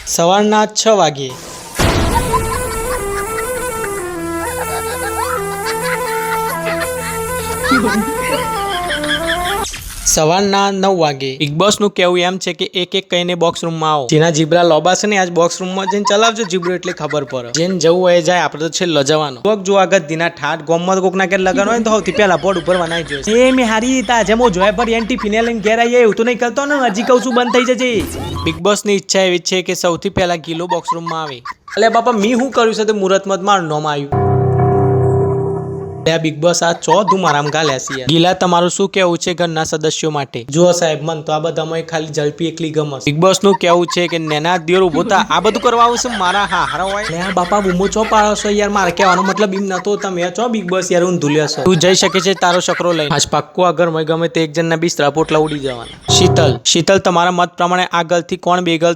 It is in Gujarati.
સવારના 6 વાગે, સવારના 9 વાગે. બિગ બોસ નું કહેવું એમ છે કે એક એક કહીને બોક્સ રૂમમાં આવો. જેના જીબ્રા લોબા છે ને આજ બોક્સ રૂમમાં જઈને ચલાવજો જીબ્રો એટલે ખબર પડે. જેને જવું હોય જાય, આપણે તો છેલ્લો જવાનો. કોક જો આગળ દીના ઠાઠ ગોમમાં કોક ના કે લગન હોય ને તો સૌથી પહેલા પોડ ઉપર બનાવી જોઈએ. એ મે હારી તા જેમો જોય પર એન્ટી ફિનાલ લઈને ઘેર આવીએ એવું તો નહીં કરતો ને. હજી કહું છું બંધ થઈ જજે. બિગ બોસ ની ઈચ્છા એવી છે કે સૌથી પહેલા ગીલો બોક્સ રૂમમાં આવે. એટલે બાપા મી હું કર્યું છે તે મુહૂર્તમાં જ મારું નામ આવ્યું. બિગ બોસ આ ચોથું મારામ ગાલ્યા છે. ગીલા તમારું શું કેવું છે ઘરના સદસ્યો માટે? જો સાહેબ મન તો આ બધામાં ખાલી ઝડપી એકલી ગમે. બિગ બોસ નું કેવું છે કે નેના દિયોર ઉભો થા આ બધું કરવા આવશે મારા હારા હોય. લે બાપા બૂમો ચો પાડો છો યાર. મારે કહેવાનો મતલબ એમ નતો તમે ચો બિગ બોસ યાર હું ધુલ્યો છો. તું જઈ શકે છે તારો શકરો લઈને. આજ પાક્કો આ ઘરમાં ગમે તે એક જણના બિસ્તરા પોટલા ઉડી જવાના. શીતલ તમારા મત પ્રમાણે આ ગલથી કોણ બેગલ